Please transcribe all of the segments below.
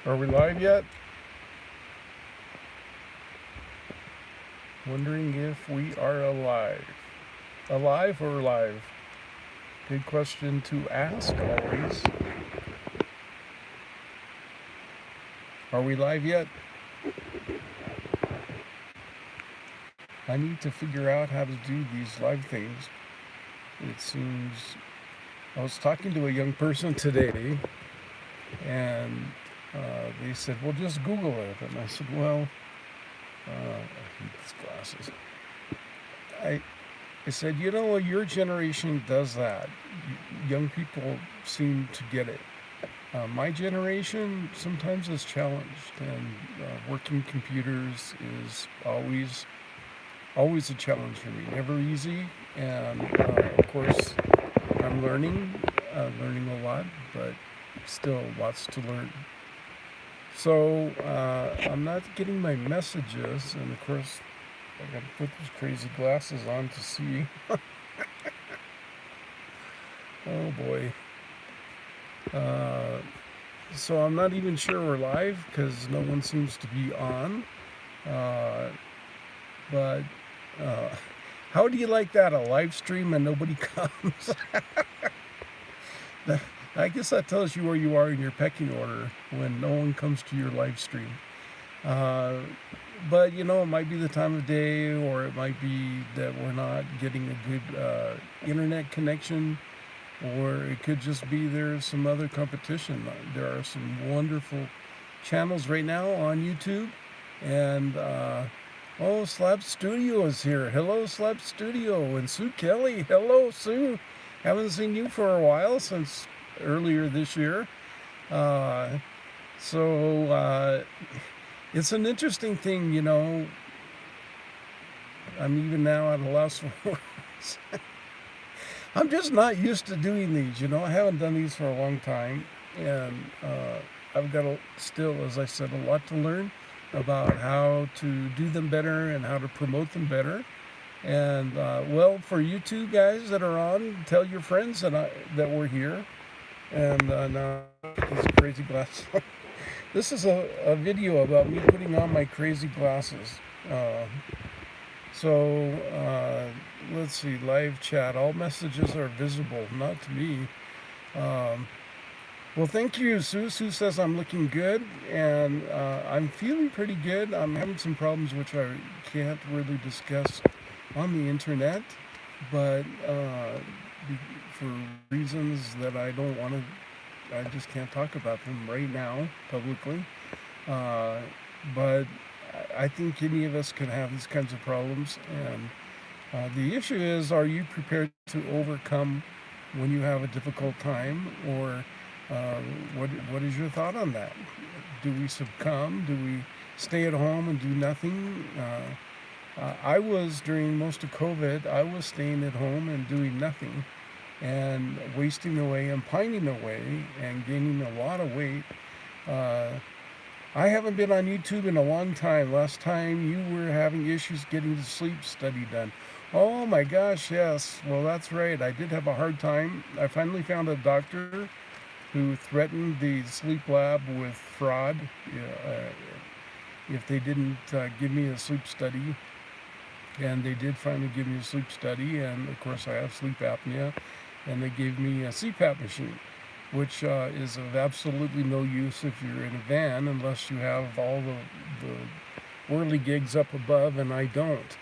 Are we live yet? Wondering if we are alive. Alive or live? Good question to ask always. Are we live yet? I need to figure out how to do these live things. It seems. I was talking to a young person today, and they said, well, just Google it. And I said, well, I hate these glasses. I, I said, your generation does that. Young people seem to get it. My generation sometimes is challenged, and working computers is always a challenge for me. Never easy, and of course, I'm learning a lot, but still lots to learn. So I'm not getting my messages, and of course, I got to put these crazy glasses on to see. Oh boy. Uh, so I'm not even sure we're live because no one seems to be on. Uh, but uh, how do you like that? A live stream and nobody comes? I guess that tells you where you are in your pecking order when no one comes to your live stream. Uh, but it might be the time of day, or it might be that we're not getting a good internet connection, or it could just be there's some other competition. There are some wonderful channels right now on YouTube, and oh, Slab Studio is here. Hello, Slab Studio, and Sue Kelly. Hello, Sue. Haven't seen you for a while, since earlier this year. Uh, so it's an interesting thing, I'm even now at a loss for words. I'm just not used to doing these. I haven't done these for a long time, and I've got still, as I said, a lot to learn about how to do them better and how to promote them better. And well, for you two guys that are on, tell your friends that we're here. And now these crazy glasses. This is a video about me putting on my crazy glasses. Uh, so let's see, live chat. All messages are visible, not to me. Um, well, thank you, Sue. Sue says I'm looking good, and I'm feeling pretty good. I'm having some problems which I can't really discuss on the internet, but for reasons that I don't want to, I just can't talk about them right now publicly. Uh, but I think any of us can have these kinds of problems, and the issue is, are you prepared to overcome when you have a difficult time, or uh, what is your thought on that? Do we succumb? Do we stay at home and do nothing? I was, during most of COVID, I was staying at home and doing nothing, and wasting away and pining away and gaining a lot of weight. Uh, I haven't been on YouTube in a long time. Last time you were having issues getting the sleep study done. Oh my gosh, yes. Well, that's right. I did have a hard time. I finally found a doctor who threatened the sleep lab with fraud if they didn't give me a sleep study. And they did finally give me a sleep study. And of course, I have sleep apnea. And they gave me a CPAP machine, which is of absolutely no use if you're in a van, unless you have all the whirly-gigs up above, and I don't.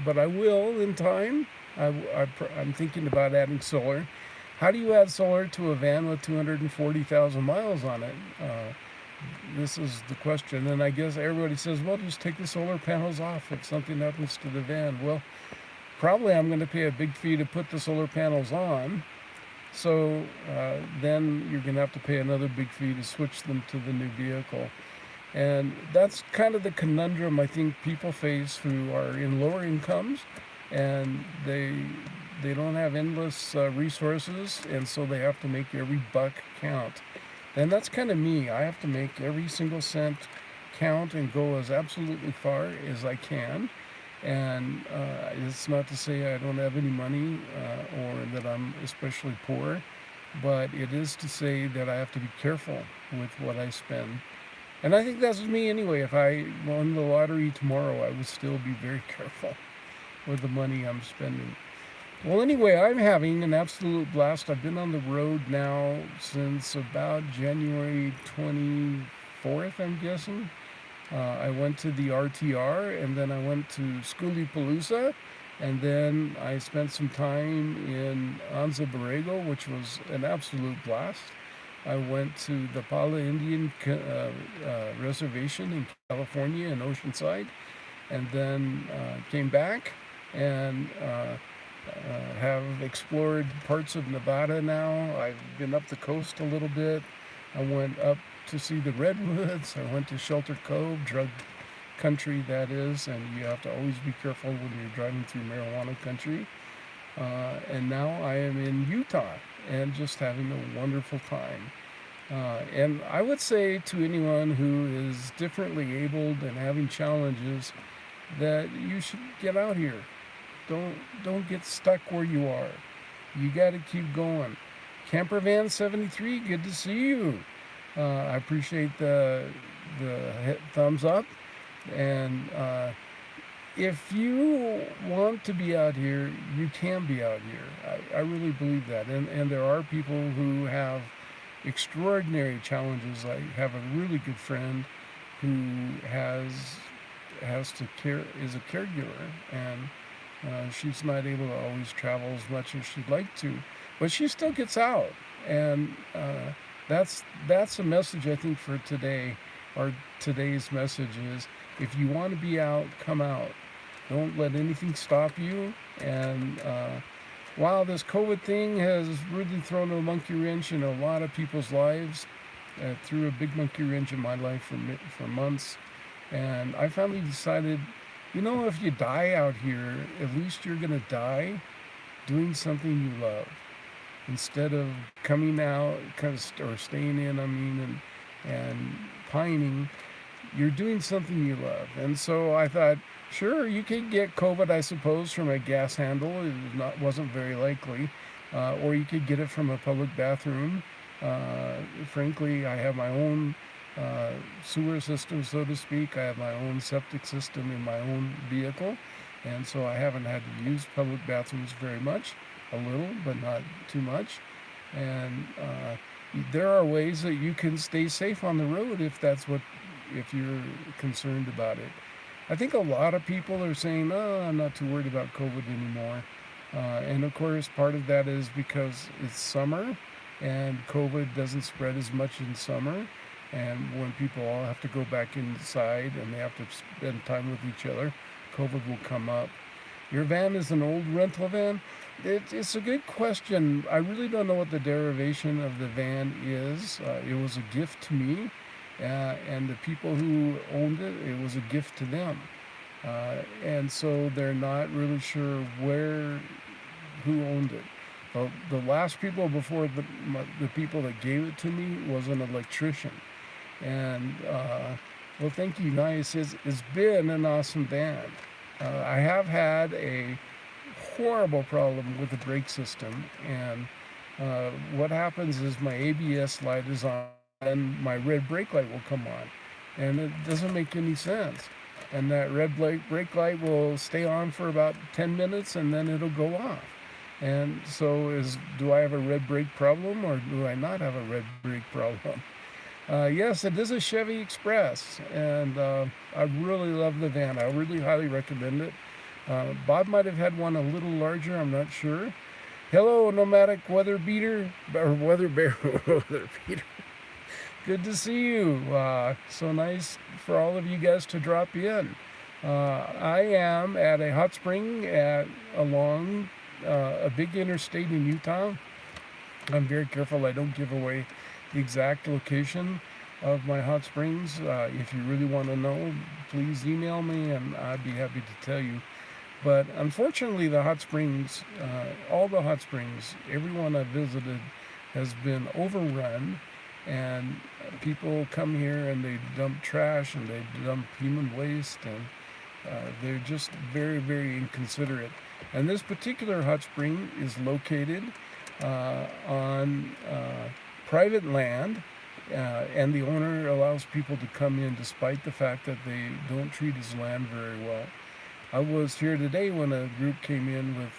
But I will in time. I'm thinking about adding solar. How do you add solar to a van with 240,000 miles on it? This is the question. And I guess everybody says, well, just take the solar panels off if something happens to the van. Well, probably I'm going to pay a big fee to put the solar panels on. So then you're going to have to pay another big fee to switch them to the new vehicle. And that's kind of the conundrum I think people face who are in lower incomes, and they don't have endless resources, and so they have to make every buck count. And that's kind of me. I have to make every single cent count and go as absolutely far as I can. And it's not to say I don't have any money or that I'm especially poor, but it is to say that I have to be careful with what I spend. And I think that's me anyway. If I won the lottery tomorrow, I would still be very careful with the money I'm spending. Well, anyway, I'm having an absolute blast. I've been on the road now since about January 24th, I'm guessing. I went to the RTR, and then I went to Palooza, and then I spent some time in Anza Borrego, which was an absolute blast. I went to the Pala Indian Reservation in California in Oceanside, and then came back and have explored parts of Nevada now. I've been up the coast a little bit. I went up to see the redwoods. I went to Shelter Cove, drug country that is, and you have to always be careful when you're driving through marijuana country. And now I am in Utah and just having a wonderful time. And I would say to anyone who is differently abled and having challenges that you should get out here. Don't get stuck where you are. You got to keep going. Campervan 73, good to see you. I appreciate the thumbs up. And if you want to be out here, you can be out here. I really believe that. And there are people who have extraordinary challenges. I have a really good friend who is a caregiver, and she's not able to always travel as much as she'd like to, but she still gets out. And that's a message I think for today. Or today's message is, if you want to be out, come out. Don't let anything stop you. And wow, this COVID thing has really thrown a monkey wrench in a lot of people's lives. Threw a big monkey wrench in my life for months. And I finally decided, if you die out here, at least you're going to die doing something you love. Instead of coming out, or staying in, and pining, you're doing something you love. And so I thought, sure, you could get COVID, I suppose, from a gas handle. It wasn't very likely. Or you could get it from a public bathroom. Frankly, I have my own sewer system, so to speak. I have my own septic system in my own vehicle. And so I haven't had to use public bathrooms very much. A little, but not too much. And there are ways that you can stay safe on the road if you're concerned about it. I think a lot of people are saying, I'm not too worried about COVID anymore. And of course, part of that is because it's summer and COVID doesn't spread as much in summer. And when people all have to go back inside and they have to spend time with each other, COVID will come up. Your van is an old rental van? It's a good question. I really don't know what the derivation of the van is. It was a gift to me, and the people who owned it, it was a gift to them. And so they're not really sure who owned it. The last people before the people that gave it to me was an electrician. And, well, thank you, nice. It's been an awesome van. I have had a horrible problem with the brake system, and what happens is my ABS light is on and my red brake light will come on, and it doesn't make any sense. And that red brake light will stay on for about 10 minutes and then it'll go off. And so do I have a red brake problem, or do I not have a red brake problem? Yes, it is a Chevy Express, and I really love the van. I really highly recommend it. Bob might have had one a little larger, I'm not sure. Hello, nomadic weather beater, or weather bear, weather beater. Good to see you. So nice for all of you guys to drop in. I am at a hot spring along a big interstate in Utah. I'm very careful I don't give away the exact location of my hot springs. If you really want to know, please email me and I'd be happy to tell you. But unfortunately, the hot springs, all the hot springs, everyone I've visited has been overrun, and people come here and they dump trash and they dump human waste, and they're just very, very inconsiderate. And this particular hot spring is located on private land, and the owner allows people to come in despite the fact that they don't treat his land very well. I was here today when a group came in with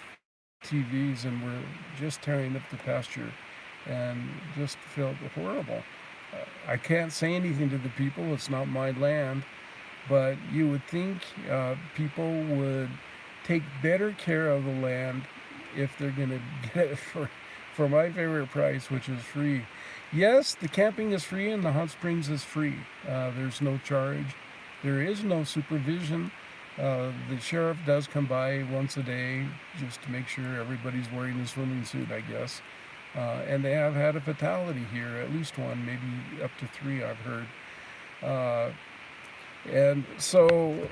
TVs and were just tearing up the pasture and just felt horrible. I can't say anything to the people, it's not my land, but you would think people would take better care of the land if they're going to get it for my favorite price, which is free. Yes, the camping is free and the hot springs is free. There's no charge. There is no supervision. The sheriff does come by once a day just to make sure everybody's wearing a swimming suit, I guess. And they have had a fatality here, at least one, maybe up to three, I've heard. Uh, and so,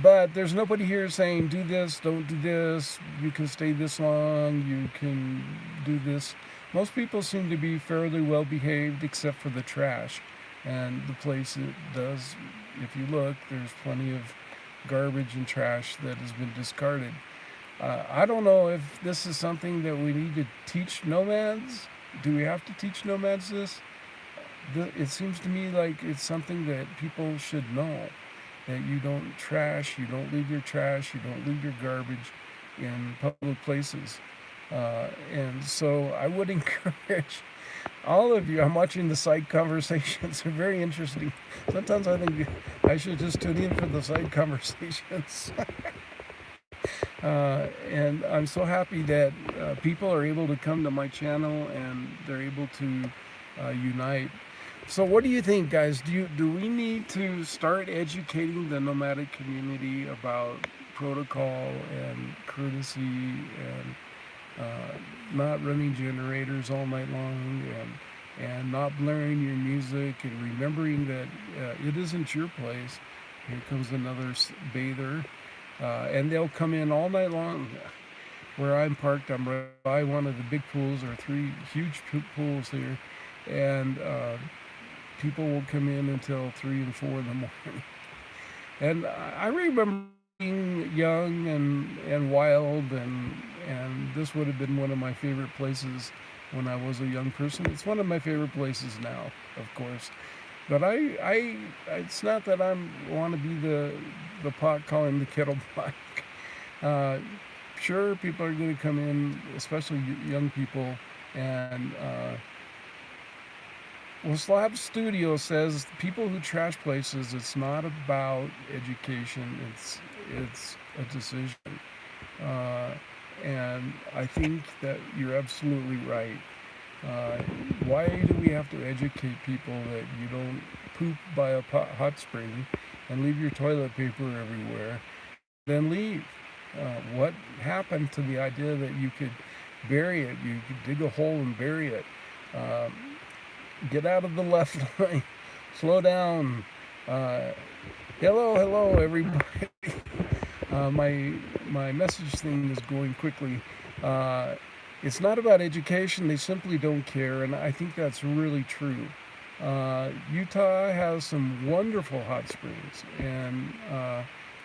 but there's nobody here saying, do this, don't do this, you can stay this long, you can do this. Most people seem to be fairly well behaved except for the trash. And the place, it does, if you look, there's plenty of garbage and trash that has been discarded. I don't know if this is something that we need to teach nomads. Do we have to teach nomads this? It seems to me like it's something that people should know. That you don't trash, you don't leave your trash, you don't leave your garbage in public places. And so I would encourage all of you. I'm watching the side conversations. They're very interesting. Sometimes I think I should just tune in for the side conversations. And I'm so happy that people are able to come to my channel and they're able to unite. So what do you think, guys? Do we need to start educating the nomadic community about protocol and courtesy and not running generators all night long and not blaring your music and remembering that it isn't your place? Here comes another bather. And they'll come in all night long. Where I'm parked, I'm right by one of the big pools. There are three huge pools here. And people will come in until 3 and 4 in the morning. And I remember being young and wild, and this would have been one of my favorite places when I was a young person. It's one of my favorite places now, of course. But it's not that I want to be the pot calling the kettle black. Sure, people are going to come in, especially young people, and well, Slab Studio says people who trash places, it's not about education, it's a decision. And I think that you're absolutely right. Why do we have to educate people that you don't poop by a hot spring and leave your toilet paper everywhere, then leave? What happened to the idea that you could bury it, you could dig a hole and bury it? Get out of the left lane, slow down. Hello, everybody. My message thing is going quickly. It's not about education, they simply don't care, and I think that's really true. Utah has some wonderful hot springs, and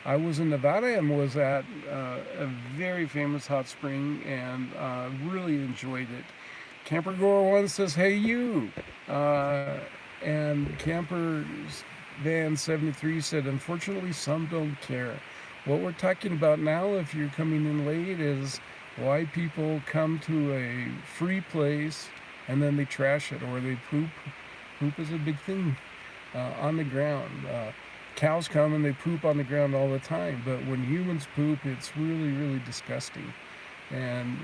I was in Nevada and was at a very famous hot spring and really enjoyed it. Camper Goer 1 says, hey you, and Camper Van 73 said, unfortunately some don't care. What we're talking about now, if you're coming in late, is why people come to a free place and then they trash it or they poop. Poop is a big thing on the ground. Cows come and they poop on the ground all the time, but when humans poop, it's really, really disgusting. And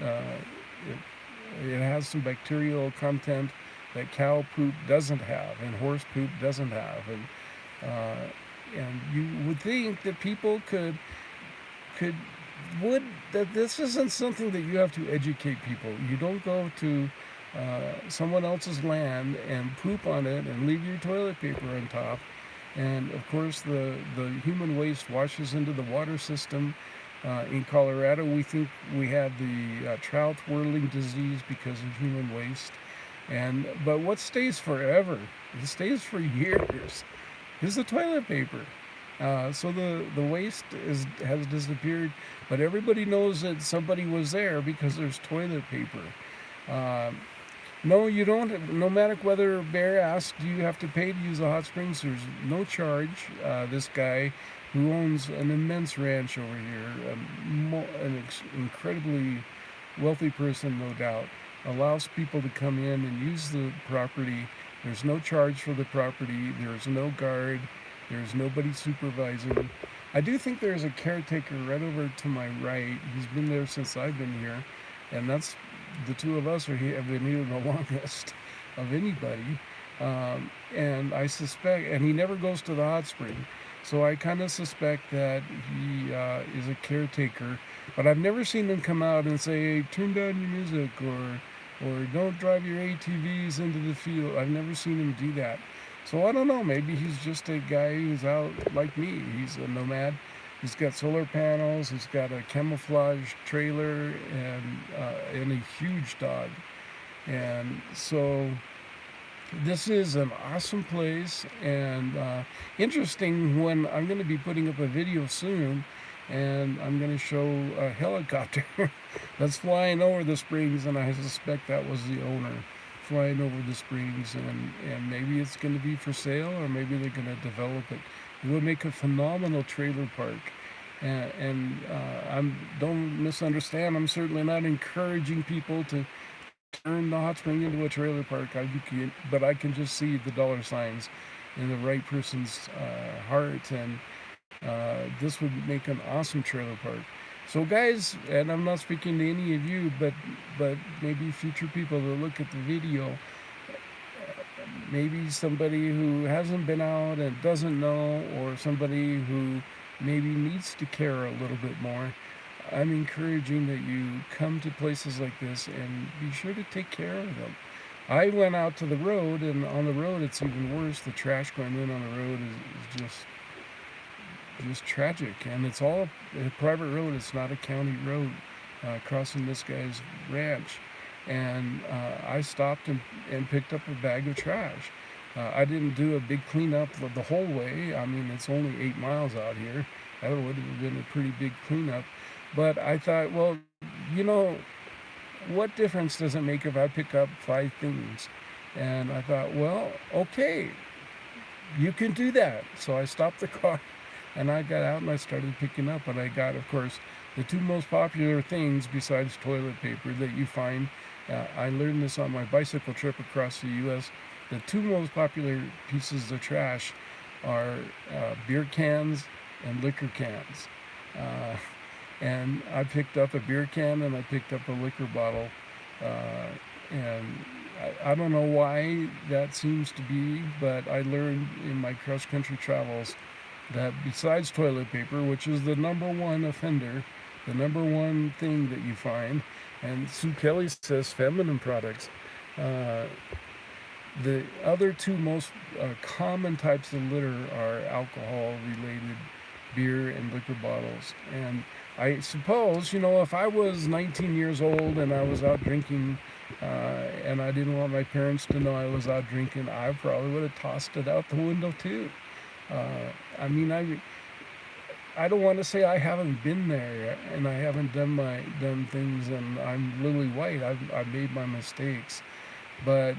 it has some bacterial content that cow poop doesn't have and horse poop doesn't have. And you would think that people that this isn't something that you have to educate people. You don't go to someone else's land and poop on it and leave your toilet paper on top. And of course the human waste washes into the water system. In Colorado, we think we had the trout whirling disease because of human waste. But what stays forever, it stays for years, is the toilet paper. So the waste has disappeared, but everybody knows that somebody was there because there's toilet paper. No, you don't. Nomadic Weather Bear asked, do you have to pay to use the hot springs? There's no charge. This guy who owns an immense ranch over here, incredibly wealthy person, no doubt, allows people to come in and use the property. There's no charge for the property. There's no guard. There's nobody supervising. I do think there's a caretaker right over to my right. He's been there since I've been here, and that's the two of us have been here the longest of anybody. And I suspect, and he never goes to the hot spring, so I kind of suspect that he is a caretaker. But I've never seen him come out and say, hey, turn down your music, or don't drive your ATVs into the field. I've never seen him do that. So I don't know, maybe he's just a guy who's out like me. He's a nomad. He's got solar panels, he's got a camouflage trailer, and a huge dog. And so this is an awesome place, and interesting. When I'm going to be putting up a video soon, and I'm going to show a helicopter that's flying over the springs, and I suspect that was the owner flying over the springs, and maybe it's going to be for sale, or maybe they're going to develop it. It would make a phenomenal trailer park. Don't misunderstand, I'm certainly not encouraging people to turn the hot spring into a trailer park. But I can just see the dollar signs in the right person's heart, and this would make an awesome trailer park. So guys, and I'm not speaking to any of you, but maybe future people that look at the video, maybe somebody who hasn't been out and doesn't know, or somebody who maybe needs to care a little bit more, I'm encouraging that you come to places like this and be sure to take care of them. I went out to the road, and on the road it's even worse. The trash going in on the road is just tragic, and it's all a private road. It's not a county road crossing this guy's ranch. And I stopped and picked up a bag of trash. I didn't do a big cleanup the whole way. I mean, it's only 8 miles out here. That would have been a pretty big cleanup. But I thought, well, you know, what difference does it make if I pick up 5 things? And I thought, well, okay, you can do that. So I stopped the car, and I got out and I started picking up. And I got, of course, the 2 most popular things besides toilet paper that you find. I learned this on my bicycle trip across the U.S. The 2 most popular pieces of trash are beer cans and liquor cans. And I picked up a beer can, and I picked up a liquor bottle. And I don't know why that seems to be, but I learned in my cross-country travels that besides toilet paper, which is the #1 offender, the #1 thing that you find, and Sue Kelly says feminine products, the other 2 most common types of litter are alcohol-related beer and liquor bottles. And I suppose, you know, if I was 19 years old and I was out drinking, and I didn't want my parents to know I was out drinking, I probably would have tossed it out the window too. I mean, I don't want to say I haven't been there and I haven't done things and I'm lily white. I've made my mistakes, but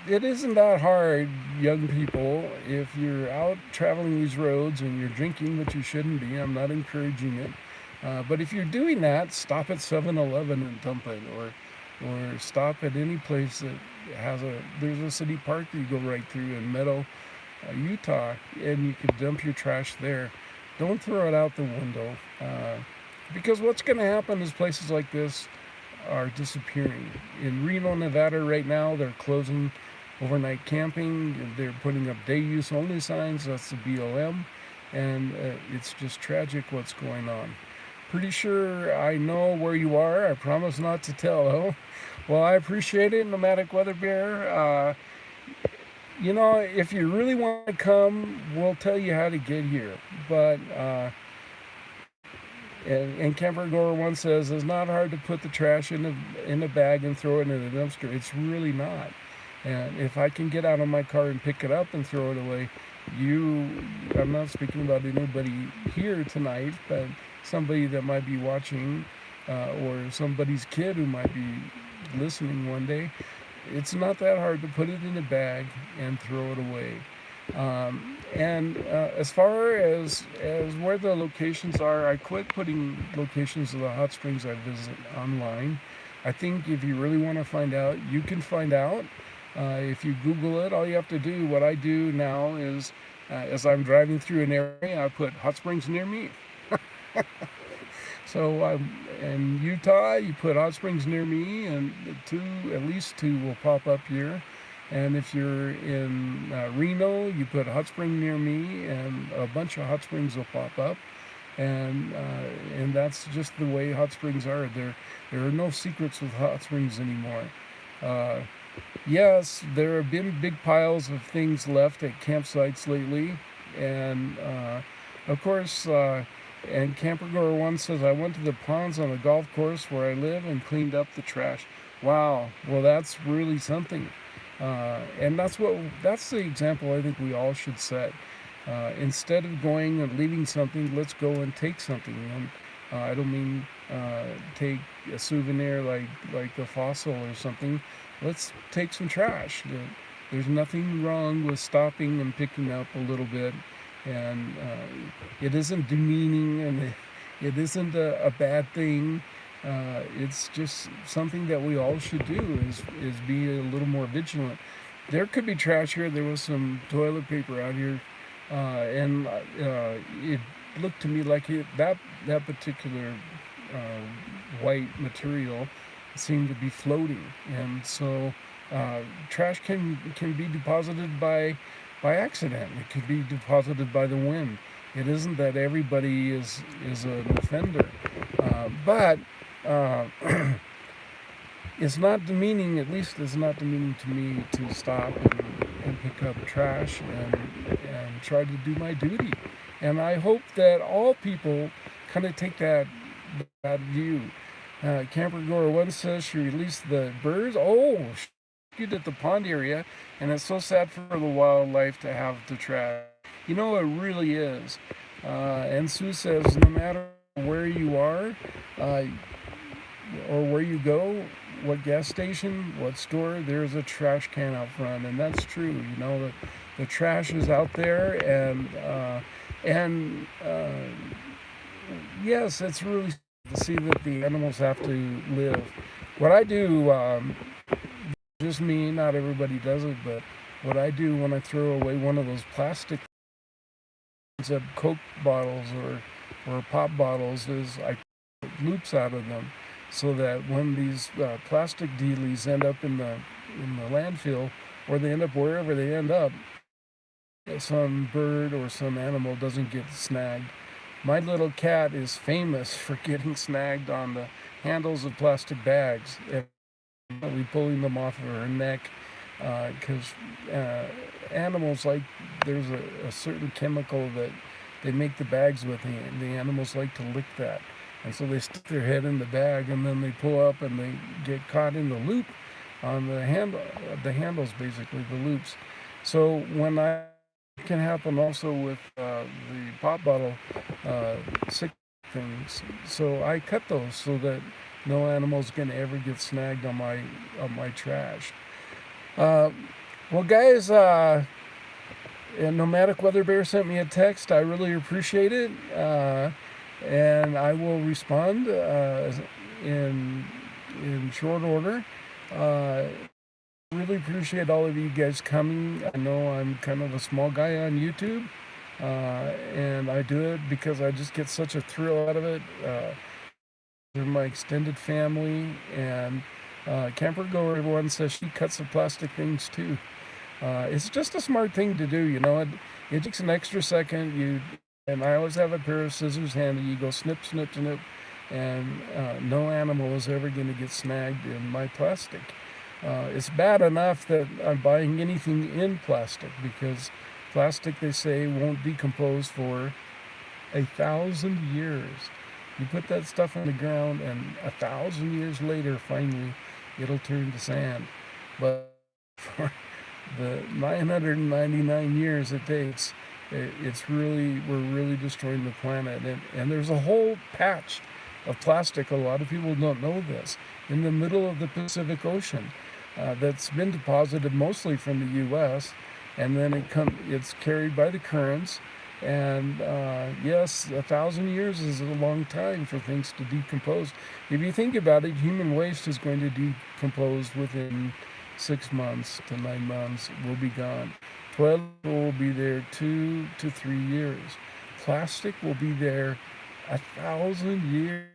it isn't that hard, young people. If you're out traveling these roads and you're drinking, which you shouldn't be, I'm not encouraging it. But if you're doing that, stop at 7-Eleven and dump it, or stop at any place that there's a city park that you go right through in Meadow, Utah, and you can dump your trash there. Don't throw it out the window, because what's going to happen is places like this are disappearing. In Reno, Nevada right now, they're closing overnight camping. They're putting up day use only signs. That's the BLM, and it's just tragic what's going on. Pretty sure I know where you are. I promise not to tell. Oh, well, I appreciate it, Nomadic Weather Bear. You know, if you really want to come, we'll tell you how to get here. But and Camper Gore once says it's not hard to put the trash in a bag and throw it in the dumpster. It's really not. And if I can get out of my car and pick it up and throw it away, I'm not speaking about anybody here tonight, but somebody that might be watching, or somebody's kid who might be listening one day, it's not that hard to put it in a bag and throw it away. And as far as where the locations are, I quit putting locations of the hot springs I visit online. I think if you really want to find out, you can find out. If you Google it, all you have to do, what I do now is, as I'm driving through an area, I put hot springs near me. So in Utah, you put hot springs near me, and at least two will pop up here. And if you're in Reno, you put hot spring near me, and a bunch of hot springs will pop up. And that's just the way hot springs are. There are no secrets with hot springs anymore. Uh, yes, there have been big piles of things left at campsites lately, and of course. And Camper Goer 1 says, I went to the ponds on the golf course where I live and cleaned up the trash. Wow, well, that's really something. And that's the example I think we all should set. Instead of going and leaving something, let's go and take something. And I don't mean take a souvenir like a fossil or something. Let's take some trash. There's nothing wrong with stopping and picking up a little bit. And it isn't demeaning, and it isn't a bad thing. It's just something that we all should do, is be a little more vigilant. There could be trash here. There was some toilet paper out here, and it looked to me like that particular white material seemed to be floating, and so trash can be deposited by accident. It could be deposited by the wind. It isn't that everybody is an offender, but it's not demeaning. At least it's not demeaning to me to stop and pick up trash and try to do my duty. And I hope that all people kind of take that view. Camper Goer 1 says she released the birds. Oh, at the pond area, and it's so sad for the wildlife to have to trash. You know, it really is. And Sue says, no matter where you are, or where you go, what gas station, what store, there's a trash can out front, and that's true. You know, the trash is out there, and yes, it's really to see that the animals have to live. What I do. Just me, not everybody does it, but what I do when I throw away one of those plastic Coke bottles or pop bottles is I put loops out of them, so that when these plastic dealies end up in the landfill, or they end up wherever they end up, some bird or some animal doesn't get snagged. My little cat is famous for getting snagged on the handles of plastic bags. And pulling them off of her neck, because animals, like, there's a certain chemical that they make the bags with, and the animals like to lick that, and so they stick their head in the bag, and then they pull up and they get caught in the loop on the handles, basically the loops. So when it can happen also with the pop bottle sick things. So I cut those so that no animal's gonna ever get snagged on my trash. Well, guys, and Nomadic Weather Bear sent me a text. I really appreciate it, and I will respond in short order. Really appreciate all of you guys coming. I know I'm kind of a small guy on YouTube, and I do it because I just get such a thrill out of it. They're my extended family, and Camper Goer 1 says she cuts the plastic things too. It's just a smart thing to do, you know. It takes an extra second. And I always have a pair of scissors handy. You go snip, snip, snip, and no animal is ever going to get snagged in my plastic. It's bad enough that I'm buying anything in plastic, because plastic, they say, won't decompose for 1,000 years. You put that stuff in the ground, and 1,000 years later, finally, it'll turn to sand. But for the 999 years it takes, we're really destroying the planet. And there's a whole patch of plastic. A lot of people don't know this. In the middle of the Pacific Ocean, that's been deposited mostly from the U.S., and then it's carried by the currents. And yes, 1,000 years is a long time for things to decompose. If you think about it, human waste is going to decompose within 6 months to 9 months. Will be gone. Toilet will be there 2 to 3 years. Plastic will be there 1,000 years.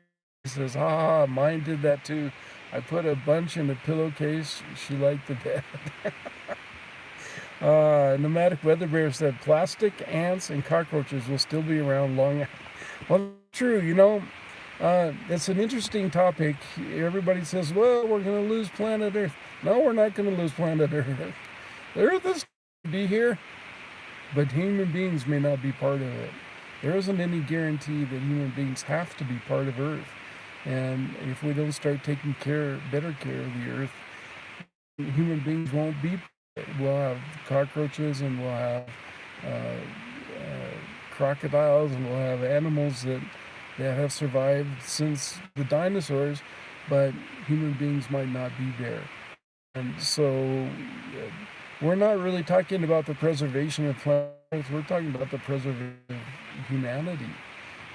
He says, mine did that too. I put a bunch in a pillowcase. She liked the bed. Nomadic Weather Bear said plastic, ants, and cockroaches will still be around long. Well, true. It's an interesting topic. Everybody says, well, we're going to lose planet Earth. No, we're not going to lose planet Earth. The Earth is going to be here, but human beings may not be part of it. There isn't any guarantee that human beings have to be part of Earth. And if we don't start taking better care of the Earth, human beings won't be. We'll have cockroaches, and we'll have crocodiles, and we'll have animals that have survived since the dinosaurs, but human beings might not be there. And so we're not really talking about the preservation of planet Earth, we're talking about the preservation of humanity.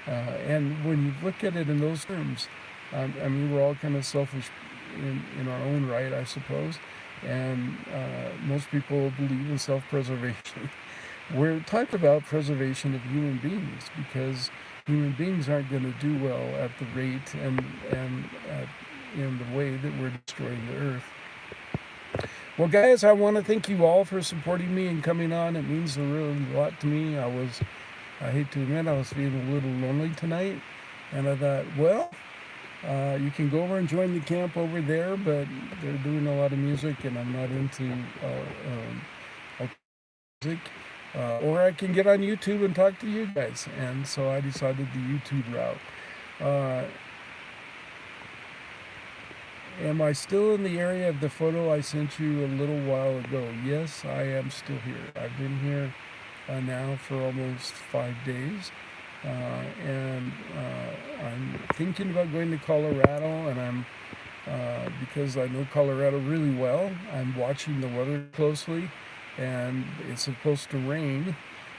And when you look at it in those terms, we're all kind of selfish in our own right, I suppose. And most people believe in self-preservation. We're talking about preservation of human beings, because human beings aren't going to do well at the rate and in the way that we're destroying the Earth. Well, guys, I want to thank you all for supporting me and coming on. It means a really lot to me. I hate to admit, I was feeling a little lonely tonight, and I thought, well, you can go over and join the camp over there, but they're doing a lot of music, and I'm not into music. Or I can get on YouTube and talk to you guys. And so I decided the YouTube route. Am I still in the area of the photo I sent you a little while ago? Yes, I am still here. I've been here now for almost 5 days. And I'm thinking about going to Colorado, and because I know Colorado really well, I'm watching the weather closely, and it's supposed to rain,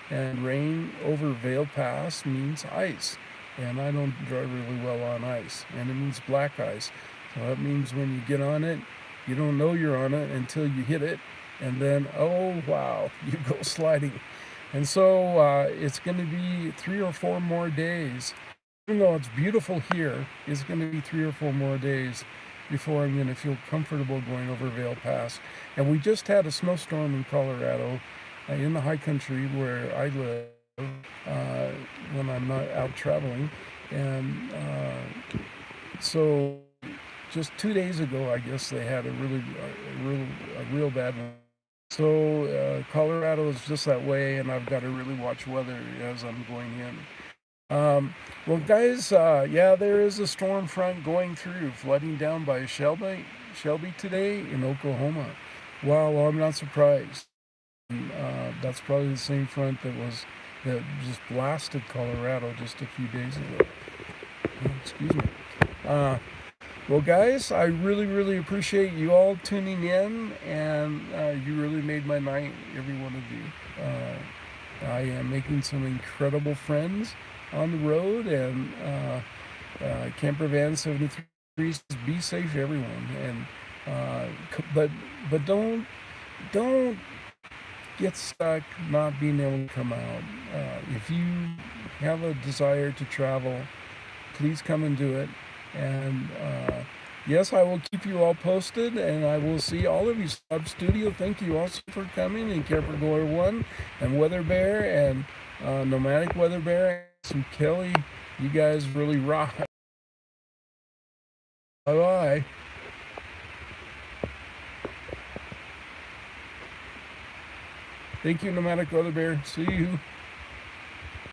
and rain over Vail Pass means ice, and I don't drive really well on ice, and it means black ice. So that means when you get on it, you don't know you're on it until you hit it, and then, oh wow, you go sliding. And so it's going to be 3 or 4 more days. Even though it's beautiful here, it's going to be 3 or 4 more days before I'm going to feel comfortable going over Vail Pass. And we just had a snowstorm in Colorado, in the high country where I live, when I'm not out traveling. And so just 2 days ago, I guess they had a real bad one. So Colorado is just that way, and I've got to really watch weather as I'm going in. Well, guys, yeah, there is a storm front going through, flooding down by Shelby today in Oklahoma. Wow, well, I'm not surprised. That's probably the same front that just blasted Colorado just a few days ago. Excuse me. Well, guys, I really, really appreciate you all tuning in, and you really made my night, every one of you. I am making some incredible friends on the road, and Camper Van 73 says, be safe, everyone. And but don't get stuck not being able to come out. If you have a desire to travel, please come and do it. And yes, I will keep you all posted, and I will see all of you. Sub Studio, thank you also for coming, and Camper Goer 1, and Weather Bear, and Nomadic Weather Bear, and Kelly. You guys really rock. Bye-bye. Thank you, Nomadic Weather Bear. See you.